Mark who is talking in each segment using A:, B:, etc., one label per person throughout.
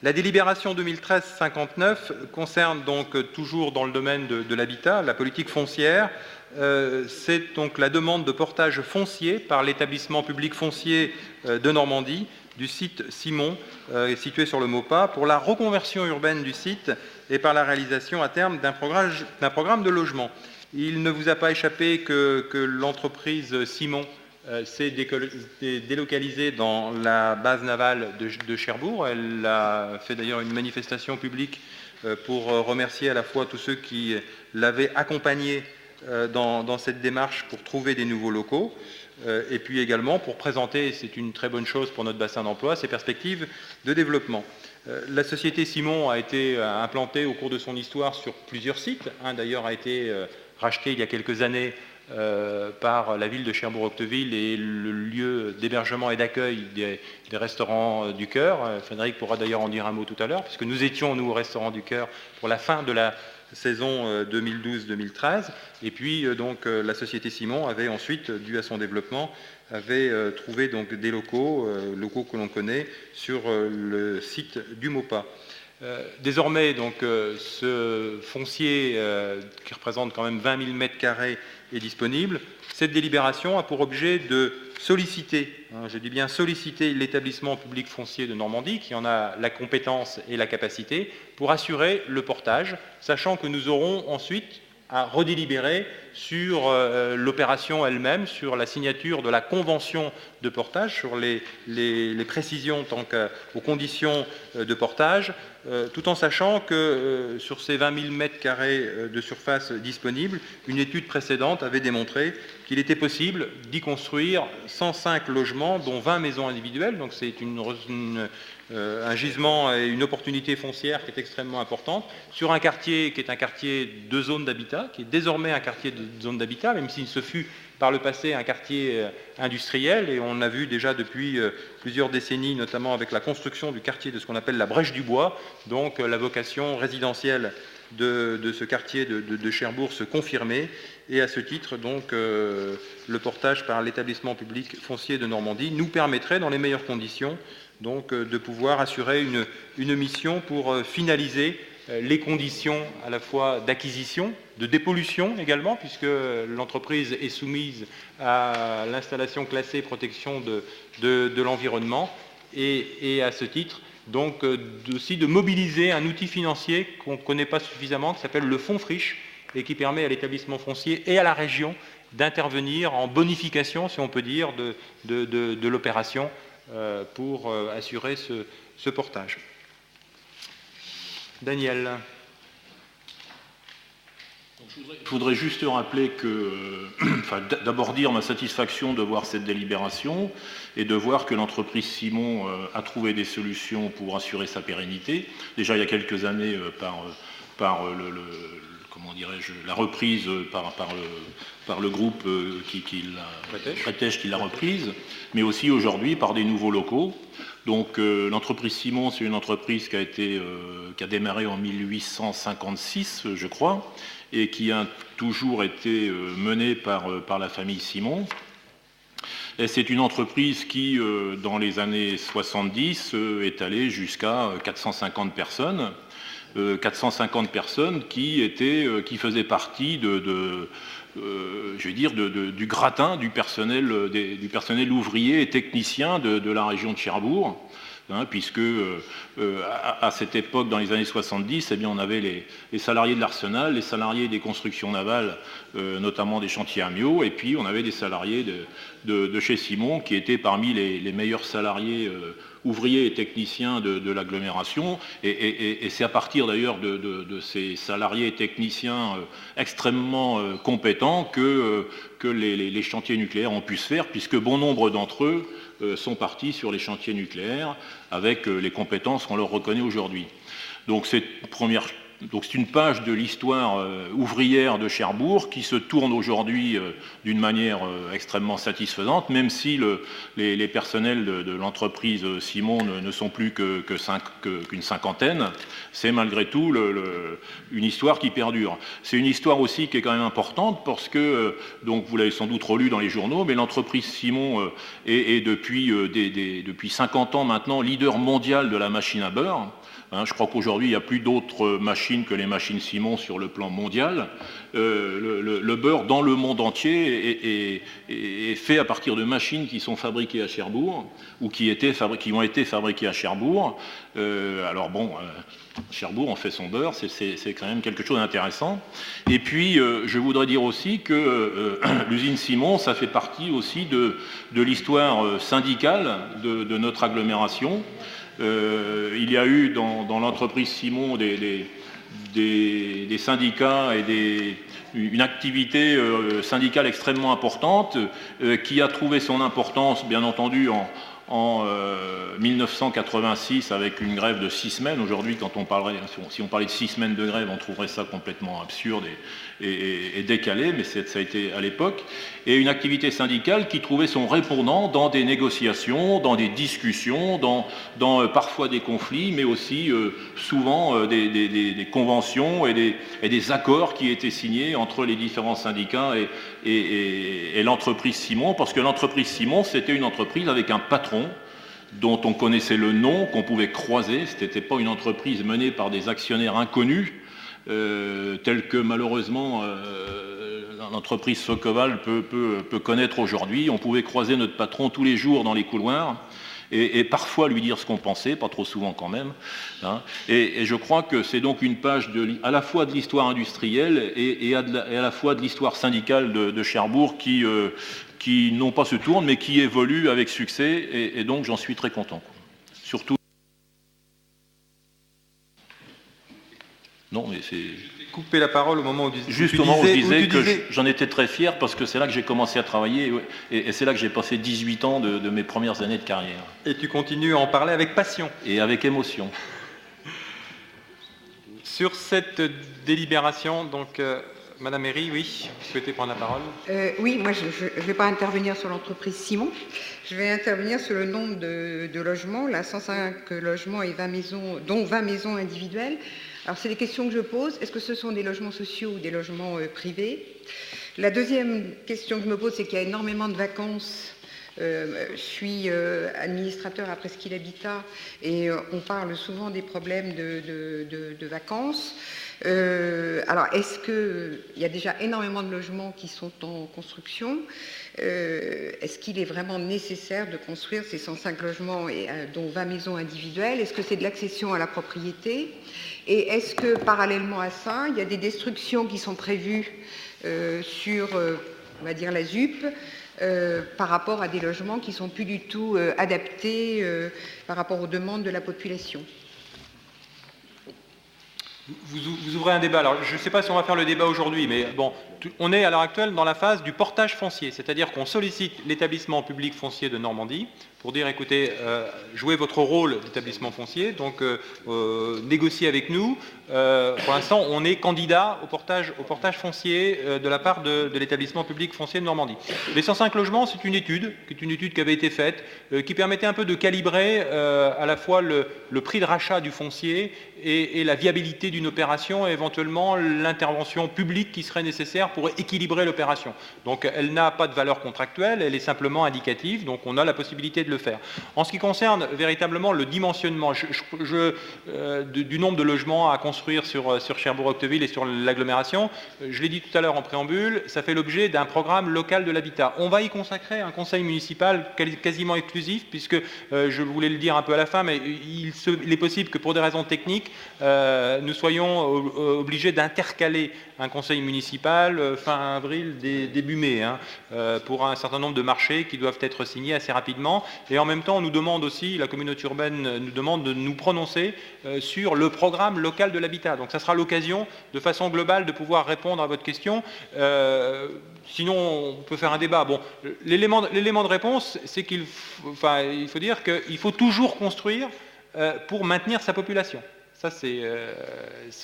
A: La délibération 2013-59 concerne donc toujours dans le domaine de l'habitat, la politique foncière. C'est donc la demande de portage foncier par l'établissement public foncier de Normandie du site Simon, situé sur le Maupas, pour la reconversion urbaine du site et par la réalisation à terme d'un programme de logement. Il ne vous a pas échappé que l'entreprise Simon s'est délocalisée dans la base navale de Cherbourg. Elle a fait d'ailleurs une manifestation publique pour remercier à la fois tous ceux qui l'avaient accompagnée dans cette démarche pour trouver des nouveaux locaux, et puis également pour présenter, c'est une très bonne chose pour notre bassin d'emploi, ses perspectives de développement. La société Simon a été implantée au cours de son histoire sur plusieurs sites. Un d'ailleurs a été racheté il y a quelques années par la ville de Cherbourg-Octeville et le lieu d'hébergement et d'accueil des restaurants du Cœur. Frédéric pourra d'ailleurs en dire un mot tout à l'heure, puisque nous étions, nous, au restaurant du Cœur pour la fin de la saison 2012-2013. Et puis, donc, la société Simon avait ensuite, dû à son développement, avait trouvé donc des locaux que l'on connaît sur le site du Maupas. Désormais, donc, ce foncier qui représente quand même 20 000 m² est disponible. Cette délibération a pour objet de solliciter, je dis bien solliciter, l'établissement public foncier de Normandie, qui en a la compétence et la capacité, pour assurer le portage, sachant que nous aurons ensuite à redélibérer sur l'opération elle-même, sur la signature de la convention de portage, sur les précisions tant qu'aux conditions de portage, tout en sachant que sur ces 20 000 m² de surface disponible, une étude précédente avait démontré qu'il était possible d'y construire 105 logements, dont 20 maisons individuelles. Donc c'est un gisement et une opportunité foncière qui est extrêmement importante, sur un quartier qui est un quartier de zone d'habitat, qui est désormais un quartier de zone d'habitat, même s'il se fut par le passé un quartier industriel, et on a vu déjà depuis plusieurs décennies, notamment avec la construction du quartier de ce qu'on appelle la Brèche du Bois, donc la vocation résidentielle de ce quartier de Cherbourg se confirmer, et à ce titre, donc, le portage par l'établissement public foncier de Normandie nous permettrait, dans les meilleures conditions, donc, de pouvoir assurer une mission pour finaliser les conditions à la fois d'acquisition, de dépollution également, puisque l'entreprise est soumise à l'installation classée protection de l'environnement, et à ce titre, donc, aussi de mobiliser un outil financier qu'on ne connaît pas suffisamment, qui s'appelle le fonds friche, et qui permet à l'établissement foncier et à la région d'intervenir en bonification, si on peut dire, de l'opération pour assurer ce portage. Daniel.
B: Je voudrais juste rappeler que, d'abord dire ma satisfaction de voir cette délibération et de voir que l'entreprise Simon a trouvé des solutions pour assurer sa pérennité. Déjà il y a quelques années par la reprise par le groupe Pretèche qui l'a reprise, mais aussi aujourd'hui par des nouveaux locaux. Donc l'entreprise Simon, c'est une entreprise qui a démarré en 1856, je crois, et qui a toujours été menée par la famille Simon. Et c'est une entreprise qui, dans les années 70, est allée jusqu'à 450 personnes. 450 personnes qui faisaient partie du gratin du personnel ouvrier et technicien de la région de Cherbourg, puisque à cette époque, dans les années 70, eh bien, on avait les salariés de l'Arsenal, les salariés des constructions navales, notamment des chantiers Amiot, et puis on avait des salariés de chez Simon qui étaient parmi les meilleurs salariés ouvriers et techniciens de l'agglomération, et c'est à partir d'ailleurs de ces salariés et techniciens extrêmement compétents que les chantiers nucléaires ont pu se faire, puisque bon nombre d'entre eux sont partis sur les chantiers nucléaires avec les compétences qu'on leur reconnaît aujourd'hui. Donc c'est une première donc c'est une page de l'histoire ouvrière de Cherbourg qui se tourne aujourd'hui d'une manière extrêmement satisfaisante, même si les personnels de l'entreprise Simon ne sont plus qu'une cinquantaine. C'est malgré tout une histoire qui perdure. C'est une histoire aussi qui est quand même importante parce que, donc vous l'avez sans doute relu dans les journaux, mais l'entreprise Simon est depuis 50 ans maintenant leader mondial de la machine à beurre. Je crois qu'aujourd'hui, il n'y a plus d'autres machines que les machines Simon sur le plan mondial. Le beurre dans le monde entier est fait à partir de machines qui sont fabriquées à Cherbourg ou qui ont été fabriquées à Cherbourg. Alors bon, Cherbourg, on fait son beurre, c'est quand même quelque chose d'intéressant. Et puis, je voudrais dire aussi que l'usine Simon, ça fait partie aussi de l'histoire syndicale de notre agglomération. Il y a eu dans l'entreprise Simon des syndicats et une activité syndicale extrêmement importante qui a trouvé son importance, bien entendu, en 1986 avec une grève de 6 semaines. Aujourd'hui, si on parlait de 6 semaines de grève, on trouverait ça complètement absurde et décalé, mais ça a été à l'époque. Et une activité syndicale qui trouvait son répondant dans des négociations, dans des discussions, dans parfois des conflits, mais aussi souvent des conventions et des accords qui étaient signés entre les différents syndicats et l'entreprise Simon, parce que l'entreprise Simon, c'était une entreprise avec un patron dont on connaissait le nom, qu'on pouvait croiser. Ce n'était pas une entreprise menée par des actionnaires inconnus, tels que malheureusement l'entreprise Socoval peut connaître aujourd'hui. On pouvait croiser notre patron tous les jours dans les couloirs et parfois lui dire ce qu'on pensait, pas trop souvent quand même. Et je crois que c'est donc une page à la fois de l'histoire industrielle et à la fois de l'histoire syndicale de Cherbourg qui non pas se tourne, mais qui évolue avec succès, et donc j'en suis très content. Surtout. Non, mais c'est.
A: Couper la parole au moment où
B: Justement, où je disais que j'en étais très fier parce que c'est là que j'ai commencé à travailler et c'est là que j'ai passé 18 ans de mes premières années de carrière.
A: Et tu continues à en parler avec passion.
B: Et avec émotion.
A: Sur cette délibération, donc, Madame Méry, oui, vous souhaitez prendre la parole ?
C: Oui, moi je ne vais pas intervenir sur l'entreprise Simon, je vais intervenir sur le nombre de logements, là 105 logements et 20 maisons, dont 20 maisons individuelles. Alors c'est des questions que je pose, est-ce que ce sont des logements sociaux ou des logements privés ? La deuxième question que je me pose, c'est qu'il y a énormément de vacances. Je suis administrateur à Presqu'île Habitat et on parle souvent des problèmes de vacances. Alors, est-ce qu'il y a déjà énormément de logements qui sont en construction ? Est-ce qu'il est vraiment nécessaire de construire ces 105 logements, dont 20 maisons individuelles ? Est-ce que c'est de l'accession à la propriété ? Et est-ce que, parallèlement à ça, il y a des destructions qui sont prévues sur, on va dire, la ZUP par rapport à des logements qui ne sont plus du tout adaptés par rapport aux demandes de la population ?
A: Vous ouvrez un débat. Alors, je ne sais pas si on va faire le débat aujourd'hui, mais bon, on est à l'heure actuelle dans la phase du portage foncier, c'est-à-dire qu'on sollicite l'établissement public foncier de Normandie pour dire, écoutez, jouez votre rôle d'établissement foncier, donc négociez avec nous. Pour l'instant, on est candidat au portage foncier de la part de l'établissement public foncier de Normandie. Les 105 logements, c'est une étude qui avait été faite, qui permettait un peu de calibrer à la fois le prix de rachat du foncier et la viabilité d'une opération et éventuellement l'intervention publique qui serait nécessaire pour équilibrer l'opération. Donc elle n'a pas de valeur contractuelle, elle est simplement indicative, donc on a la possibilité de le faire. En ce qui concerne véritablement le dimensionnement du nombre de logements à construire sur Cherbourg-Octeville et sur l'agglomération, je l'ai dit tout à l'heure en préambule, ça fait l'objet d'un programme local de l'habitat. On va y consacrer un conseil municipal quasiment exclusif, puisque, je voulais le dire un peu à la fin, mais il est possible que pour des raisons techniques, nous soyons obligés d'intercaler un conseil municipal fin avril, début mai, pour un certain nombre de marchés qui doivent être signés assez rapidement. Et en même temps, on nous demande aussi, la communauté urbaine nous demande de nous prononcer sur le programme local de l'habitat. Donc ça sera l'occasion, de façon globale, de pouvoir répondre à votre question. Sinon, on peut faire un débat. Bon, l'élément de réponse, c'est qu'il faut dire qu'il faut toujours construire pour maintenir sa population. Ça, c'est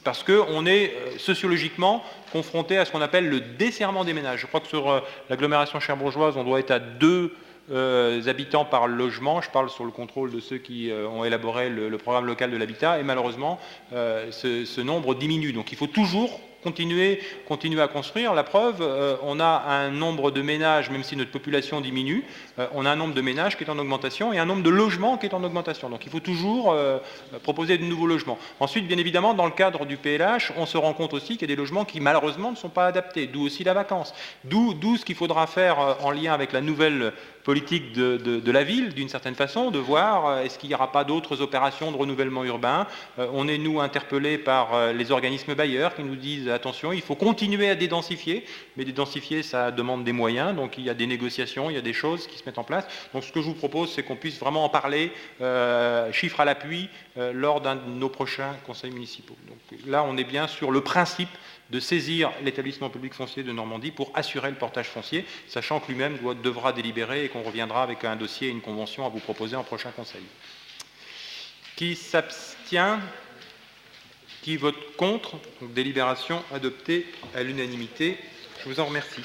A: parce qu'on est sociologiquement confronté à ce qu'on appelle le desserrement des ménages. Je crois que sur l'agglomération cherbourgeoise, on doit être à 2 habitants par logement. Je parle sur le contrôle de ceux qui ont élaboré le programme local de l'habitat. Et malheureusement, ce nombre diminue. Donc il faut toujours continuer à construire. La preuve, on a un nombre de ménages, même si notre population diminue, on a un nombre de ménages qui est en augmentation et un nombre de logements qui est en augmentation. Donc il faut toujours proposer de nouveaux logements. Ensuite, bien évidemment, dans le cadre du PLH, on se rend compte aussi qu'il y a des logements qui malheureusement ne sont pas adaptés, d'où aussi la vacance. D'où ce qu'il faudra faire en lien avec la nouvelle politique de la ville, d'une certaine façon, de voir est-ce qu'il n'y aura pas d'autres opérations de renouvellement urbain. On est, nous, interpellés par les organismes bailleurs qui nous disent attention, il faut continuer à dédensifier, mais dédensifier, ça demande des moyens, donc il y a des négociations, il y a des choses qui se mettent en place. Donc ce que je vous propose, c'est qu'on puisse vraiment en parler, chiffres à l'appui, lors d'un de nos prochains conseils municipaux. Donc là, on est bien sur le principe de saisir l'établissement public foncier de Normandie pour assurer le portage foncier, sachant que lui-même devra délibérer et qu'on reviendra avec un dossier et une convention à vous proposer en prochain conseil. Qui s'abstient? Qui vote contre? Donc, délibération adoptée à l'unanimité. Je vous en remercie.